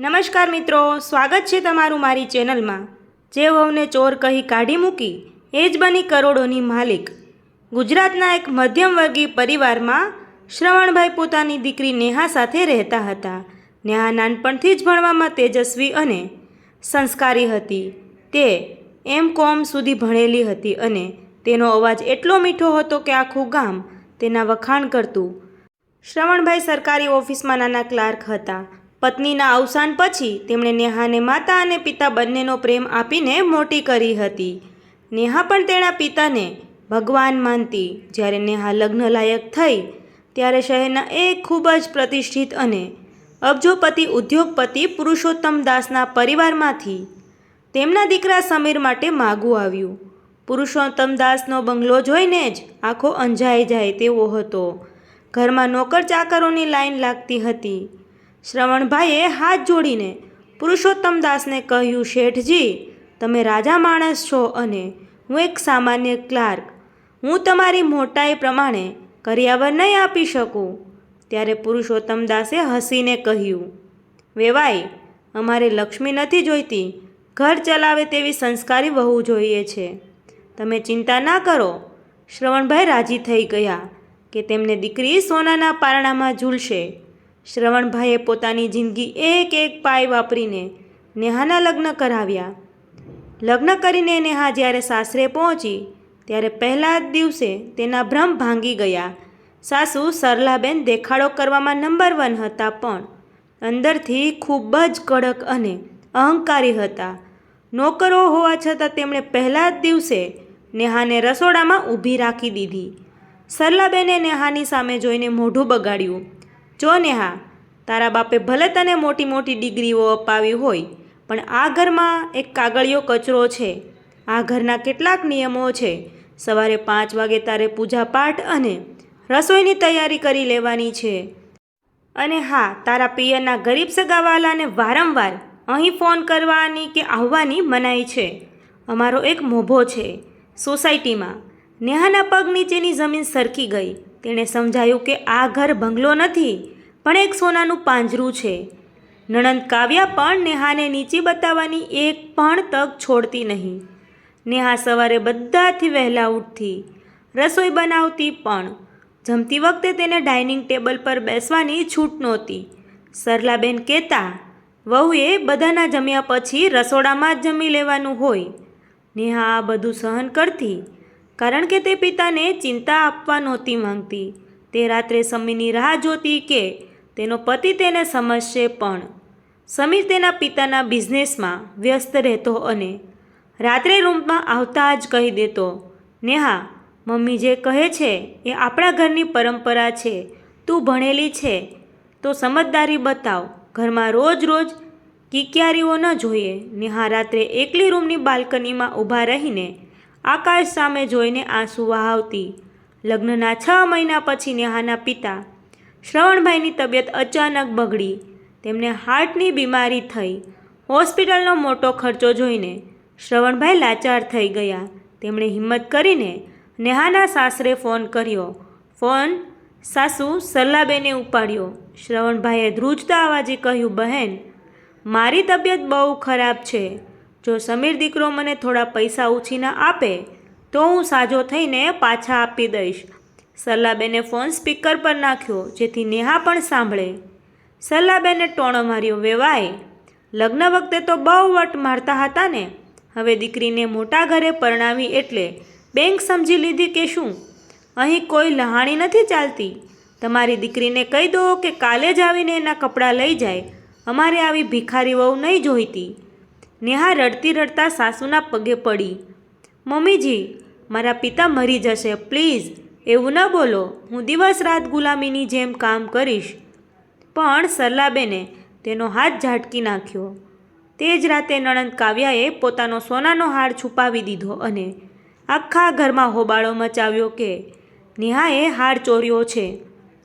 નમસ્કાર મિત્રો, સ્વાગત છે તમારું મારી ચેનલમાં। જે વહુને ચોર કહી કાઢી મૂકી એ જ બની કરોડોની માલિક। ગુજરાતના એક મધ્યમવર્ગીય પરિવારમાં શ્રવણભાઈ પોતાની દીકરી નેહા સાથે રહેતા હતા। નેહા નાનપણથી જ ભણવામાં તેજસ્વી અને સંસ્કારી હતી। તે M.Com સુધી ભણેલી હતી અને તેનો અવાજ એટલો મીઠો હતો કે આખું ગામ તેના વખાણ કરતું। શ્રવણભાઈ સરકારી ઓફિસમાં નાના ક્લાર્ક હતા। પત્નીના અવસાન પછી તેમણે નેહાને માતા અને પિતા બંનેનો પ્રેમ આપીને મોટી કરી હતી। નેહા પણ તેના પિતાને ભગવાન માનતી। જ્યારે નેહા લગ્ન લાયક થઈ ત્યારે શહેરના એક ખૂબ જ પ્રતિષ્ઠિત અને અબજોપતિ ઉદ્યોગપતિ પુરુષોત્તમ દાસના પરિવારમાંથી તેમના દીકરા સમીર માટે માગવું આવ્યું। પુરુષોત્તમ દાસનો બંગલો જોઈને જ આંખો અંજાઈ જાય તેવો હતો। ઘરમાં નોકર ચાકરોની લાઈન લાગતી હતી। શ્રવણભાઈએ હાથ જોડીને પુરુષોત્તમ દાસને કહ્યું, શેઠજી, તમે રાજા માણસ છો અને હું એક સામાન્ય ક્લાર્ક। હું તમારી મોટાઈ પ્રમાણે કરિયાવર નહીં આપી શકું। ત્યારે પુરુષોત્તમ દાસે હસીને કહ્યું, વેવાઈ, અમારે લક્ષ્મી નથી જોઈતી, ઘર ચલાવે તેવી સંસ્કારી વહુ જોઈએ છે। તમે ચિંતા ના કરો। શ્રવણભાઈ રાજી થઈ ગયા કે તેમને દીકરી સોનાના પારણામાં ઝૂલશે। શ્રવણભાઈએ પોતાની જિંદગી એક એક પાય વાપરીને નેહાના લગ્ન કરાવ્યા। લગ્ન કરીને નેહા જ્યારે સાસરે પહોંચી ત્યારે પહેલા જ દિવસે તેના ભ્રમ ભાંગી ગયા। સાસુ સરલાબેન દેખાડો કરવામાં નંબર 1 હતા, પણ અંદરથી ખૂબ જ કડક અને અહંકારી હતા। નોકરો હોવા છતાં તેમણે પહેલા જ દિવસે નેહાને રસોડામાં ઊભી રાખી દીધી। સરલાબેને નેહાની સામે જોઈને મોઢું બગાડ્યું। જો નેહા, તારા બાપે ભલે તને મોટી મોટી ડિગ્રીઓ અપાવી હોય, પણ આ ઘરમાં એક કાગળિયો કચરો છે। આ ઘરના કેટલાક નિયમો છે। સવારે 5 વાગે તારે પૂજાપાઠ અને રસોઈની તૈયારી કરી લેવાની છે। અને હા, તારા પિયરના ગરીબ સગાવાલાને વારંવાર અહીં ફોન કરવાની કે આવવાની મનાઈ છે। અમારો એક મોભો છે સોસાયટીમાં। નેહાના પગ નીચેની જમીન સરકી ગઈ। તેણે સમજાયું કે આ ઘર બંગલો નથી, પણ એક સોનાનું પાંજરું છે। નણંદ કાવ્યા પણ નેહાને નીચી બતાવવાની એક પણ તક છોડતી નહીં। નેહા સવારે બધાથી વહેલા ઉઠતી, રસોઈ બનાવતી, પણ જમતી વખતે તેને ડાઇનિંગ ટેબલ પર બેસવાની છૂટ નહોતી। સરલાબેન કહેતા, વહુએ બધાના જમ્યા પછી રસોડામાં જ જમી લેવાનું હોય। નેહા આ બધું સહન કરતી કારણ કે તે પિતાને ચિંતા આપવા નહોતી માંગતી। તે રાત્રે સમીરની રાહ જોતી કે તેનો પતિ તેને સમજશે, પણ સમીર તેના પિતાના બિઝનેસમાં વ્યસ્ત રહેતો અને રાત્રે રૂમમાં આવતા જ કહી દેતો, નેહા, મમ્મી જે કહે છે એ આપણા ઘરની પરંપરા છે। તું ભણેલી છે તો સમજદારી બતાવ। ઘરમાં રોજ રોજ કિકિયારીઓ ન જોઈએ। નેહા રાત્રે એકલી રૂમની બાલ્કનીમાં ઊભા રહીને આકાશ સામે જોઈને આંસુ વહાવતી। લગ્નના 6 મહિના પછી નેહાના પિતા શ્રવણભાઈની તબિયત અચાનક બગડી। તેમને હાર્ટની બીમારી થઈ। હોસ્પિટલનો મોટો ખર્ચો જોઈને શ્રવણભાઈ લાચાર થઈ ગયા। તેમણે હિંમત કરીને નેહાના સાસરે ફોન કર્યો। ફોન સાસુ સરલાબેને ઉપાડ્યો। શ્રવણભાઈએ ધ્રુજતા અવાજે કહ્યું, બહેન, મારી તબિયત બહુ ખરાબ છે। જો સમીર દીકરો મને થોડા પૈસા ઉછીના આપે તો હું સાજો થઈને પાછા આપી દઈશ। સરલાબેને ફોન સ્પીકર પર નાખ્યો જેથી નેહા પણ સાંભળે। સરલાબેને ટોણો માર્યો, વેવાઈ, લગ્ન વખતે તો બહુ વટ મારતા હતા ને? હવે દીકરીને મોટા ઘરે પરણાવી એટલે બેંક સમજી લીધી કે શું? અહીં કોઈ લહાણી નથી ચાલતી। તમારી દીકરીને કહી દો કે કાલે જ આવીને એના કપડાં લઈ જાય। અમારે આવી ભિખારી વહુ નહીં જોઈતી। નેહા રડતી રડતા સાસુના પગે પડી, મમ્મીજી, મારા પિતા મરી જશે, પ્લીઝ એવું ન બોલો। હું દિવસ રાત ગુલામીની જેમ કામ કરીશ। પણ સરલાબેને તેનો હાથ ઝાટકી નાખ્યો। તે જ રાતે નણંદ કાવ્યાએ પોતાનો સોનાનો હાર છુપાવી દીધો અને આખા ઘરમાં હોબાળો મચાવ્યો કે નેહાએ હાર ચોર્યો છે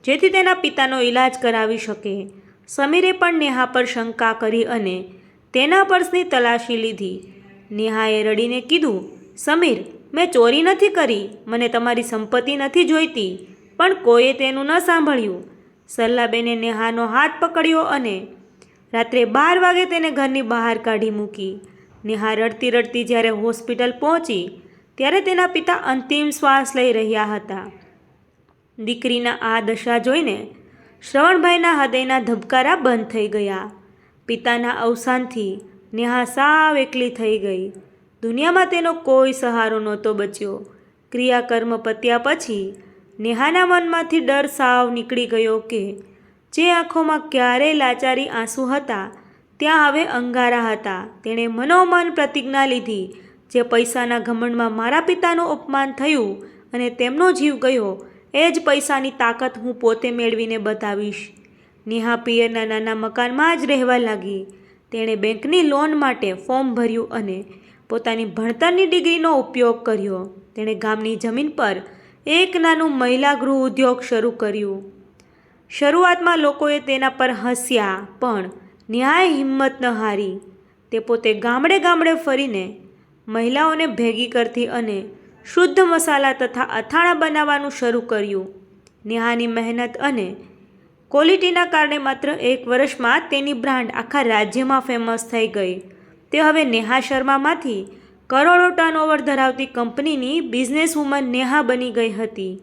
જેથી તેના પિતાનો ઈલાજ કરાવી શકે। સમીરે પણ નેહા પર શંકા કરી અને તેના પર્સની તલાશી લીધી। નેહાએ રડીને કીધું, સમીર, મેં ચોરી નથી કરી, મને તમારી સંપત્તિ નથી જોઈતી। પણ કોઈએ તેનું ન સાંભળ્યું। સરલાબેને નેહાનો હાથ પકડ્યો અને રાત્રે 12 વાગે તેને ઘરની બહાર કાઢી મૂકી. નેહા રડતી રડતી જ્યારે હોસ્પિટલ પહોંચી ત્યારે તેના પિતા અંતિમ શ્વાસ લઈ રહ્યા હતા. દીકરીના આ દશા જોઈને શ્રવણભાઈના હૃદયના ધબકારા બંધ થઈ ગયા. પિતાના અવસાનથી નેહા સાવ એકલી થઈ ગઈ. દુનિયામાં તેનો કોઈ સહારો નહોતો બચ્યો. ક્રિયાકર્મ પત્યા પછી નેહાના મનમાંથી ડર સાવ નીકળી ગયો કે જે આંખોમાં ક્યારેય લાચારી આંસુ હતા ત્યાં હવે અંગારા હતા. તેણે મનોમન પ્રતિજ્ઞા લીધી, જે પૈસાના ઘમંડમાં મારા પિતાનું અપમાન થયું અને તેમનો જીવ ગયો, એ જ પૈસાની તાકાત હું પોતે મેળવીને બતાવીશ. નેહા પિયરના નાના મકાનમાં જ રહેવા લાગી. તેણે બેંકની લોન માટે ફોર્મ ભર્યું અને પોતાની ભણતરની ડિગ્રીનો ઉપયોગ કર્યો. તેણે ગામની જમીન પર એક નાનું મહિલા ગૃહ ઉદ્યોગ શરૂ કર્યું. શરૂઆતમાં લોકોએ તેના પર હસ્યા, પણ નેહાએ હિંમત ન હારી. તે પોતે ગામડે ગામડે ફરીને મહિલાઓને ભેગી કરતી અને શુદ્ધ મસાલા તથા અથાણાં બનાવવાનું શરૂ કર્યું. નેહાની મહેનત અને ક્વોલિટીના કારણે માત્ર 1 વર્ષમાં તેની બ્રાન્ડ આખા રાજ્યમાં ફેમસ થઈ ગઈ. તે હવે નેહા શર્મામાંથી કરોડો ટર્નઓવર ધરાવતી કંપનીની બિઝનેસવુમન નેહા બની ગઈ હતી.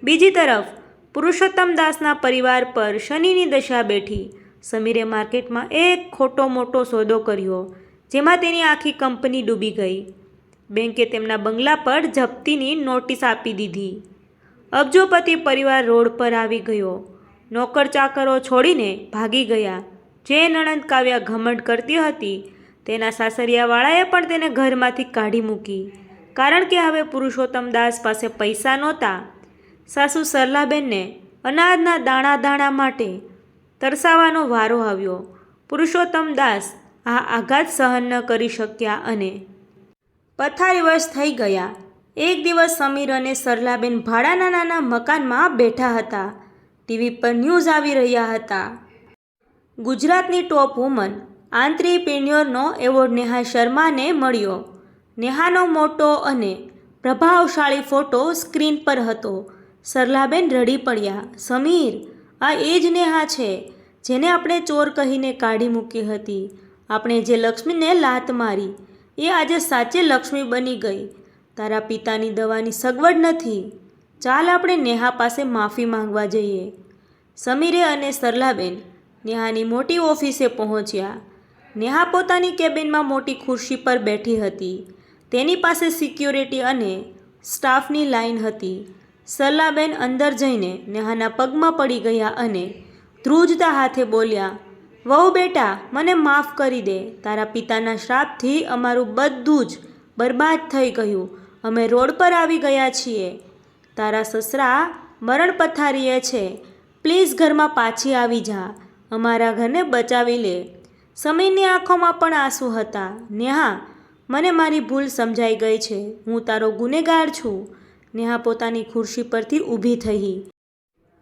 બીજી તરફ પુરુષોત્તમ દાસના પરિવાર પર શનિની દશા બેઠી. સમીરે માર્કેટમાં એક ખોટો મોટો સોદો કર્યો, જેમાં તેની આખી કંપની ડૂબી ગઈ. બેંકે તેમના બંગલા પર જપ્તીની નોટિસ આપી દીધી. અબજોપતિ પરિવાર રોડ પર આવી ગયો. નોકર ચાકરો છોડીને ભાગી ગયા. જે નણંદ કાવ્યા ઘમંડ કરતી હતી તેના સાસરિયાવાળાએ પણ તેને ઘરમાંથી કાઢી મૂકી, કારણ કે હવે પુરુષોત્તમ દાસ પાસે પૈસા નહોતા. સાસુ સરલાબેનને અનાજના દાણા દાણા માટે તરસાવાનો વારો આવ્યો. પુરુષોત્તમ દાસ આ આઘાત સહન ન કરી શક્યા અને પથારીવશ થઈ ગયા. એક દિવસ સમીર અને સરલાબેન ભાડાના નાના મકાનમાં બેઠા હતા. ટીવી પર ન્યૂઝ આવી રહ્યા હતા. ગુજરાતની ટોપ વુમન આંત્રીપ્રિન્યોરનો એવોર્ડ નેહા શર્માને મળ્યો. નેહાનો મોટો અને પ્રભાવશાળી ફોટો સ્ક્રીન પર હતો. સરલાબેન રડી પડ્યા. સમીર, આ એ જ નેહા છે જેને આપણે ચોર કહીને કાઢી મૂકી હતી. આપણે જે લક્ષ્મીને લાત મારી એ આજે સાચે લક્ષ્મી બની ગઈ. તારા પિતાની દવાની સગવડ નથી. ચાલ આપણે નેહા પાસે માફી માંગવા જઈએ. સમીરે અને સરલાબેન નેહાની મોટી ઓફિસે પહોંચ્યા. નેહા પોતાની કેબિનમાં મોટી ખુરશી પર બેઠી હતી. તેની પાસે સિક્યોરિટી અને સ્ટાફની લાઈન હતી. સરલાબેન અંદર જઈને નેહાના પગમાં પડી ગયા અને ધ્રુજતા હાથે બોલ્યા, વહુ બેટા, મને માફ કરી દે. તારા પિતાના શ્રાપથી અમારું બધું જ બરબાદ થઈ ગયું. અમે રોડ પર આવી ગયા છીએ. તારા સસરા મરણ પથારીએ છે. પ્લીઝ ઘરમાં પાછી આવી જા. અમારા ઘરને બચાવી લે. સમીરની આંખોમાં પણ આંસુ હતા. નેહા, મને મારી ભૂલ સમજાઈ ગઈ છે. હું તારો ગુનેગાર છું. નેહા પોતાની ખુરશી પરથી ઊભી થઈ.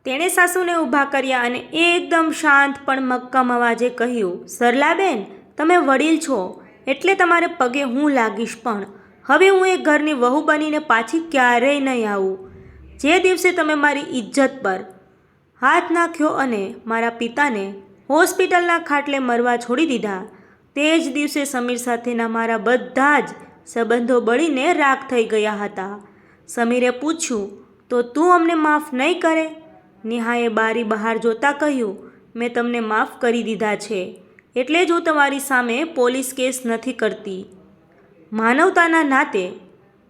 તેણે સાસુને ઊભા કર્યા અને એકદમ શાંત પણ મક્કમ અવાજે કહ્યું, સરલાબેન, તમે વડીલ છો એટલે તમારે પગે હું લાગીશ, પણ હવે હું એ ઘરની વહુ બનીને પાછી ક્યારેય નહીં આવું. જે દિવસે તમે મારી ઇજ્જત પર હાથ નાખ્યો અને મારા પિતાને હોસ્પિટલના ખાટલે મરવા છોડી દીધા, તે જ દિવસે સમીર સાથેના મારા બધા જ સંબંધો બળીને રાખ થઈ ગયા હતા. સમીરે પૂછ્યું, તો તું અમને માફ નહીં કરે? નેહાએ બારી બહાર જોતા કહ્યું, મેં તમને માફ કરી દીધા છે, એટલે જ હું તમારી સામે પોલીસ કેસ નથી કરતી. માનવતાના નાતે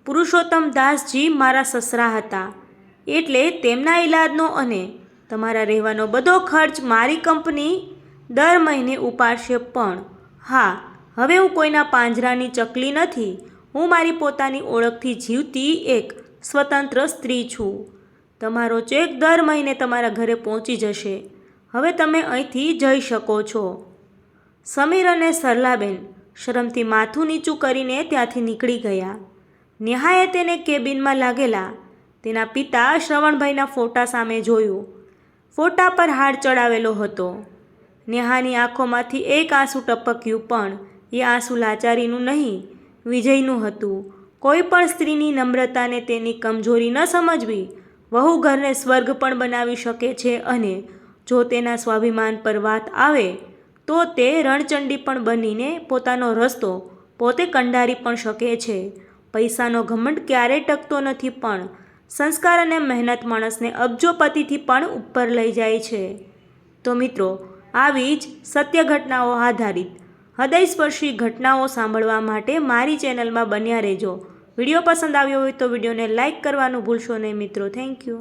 પુરુષોત્તમ દાસજી મારા સસરા હતા, એટલે તેમના ઈલાજનો અને તમારા રહેવાનો બધો ખર્ચ મારી કંપની દર મહિને ઉપાડશે. પણ હા, હવે હું કોઈના પાંજરાની ચકલી નથી. હું મારી પોતાની ઓળખથી જીવતી એક સ્વતંત્ર સ્ત્રી છું. તમારો ચેક દર મહિને તમારા ઘરે પહોંચી જશે. હવે તમે અહીંથી જઈ શકો છો. સમીર અને સરલાબેન શરમથી માથું નીચું કરીને ત્યાંથી નીકળી ગયા. નેહાએ તેને કેબિનમાં લાગેલા તેના પિતા શ્રવણભાઈના ફોટા સામે જોયું. ફોટા પર હાર ચડાવેલો હતો. નેહાની આંખોમાંથી એક આંસુ ટપક્યું, પણ એ આંસુ લાચારીનું નહીં, વિજયનું હતું. કોઈ પણ સ્ત્રીની નમ્રતાને તેની કમજોરી ન સમજવી. વહુ ઘરને સ્વર્ગ પણ બનાવી શકે છે, અને જો તેના સ્વાભિમાન પર વાત આવે તો તે રણચંડી પણ બનીને પોતાનો રસ્તો પોતે કંડારી પણ શકે છે. પૈસાનો ઘમંડ ક્યારેય ટકતો નથી, પણ સંસ્કાર અને મહેનત માણસને અબજોપતિથી પણ ઉપર લઈ જાય છે. તો મિત્રો, આવી જ સત્ય ઘટનાઓ આધારિત હૃદયસ્પર્શી ઘટનાઓ સાંભળવા માટે મારી ચેનલમાં બન્યા રહેજો. વિડીયો પસંદ આવ્યો હોય તો વિડીયોને લાઇક કરવાનું ભૂલશો નહીં મિત્રો. Thank you.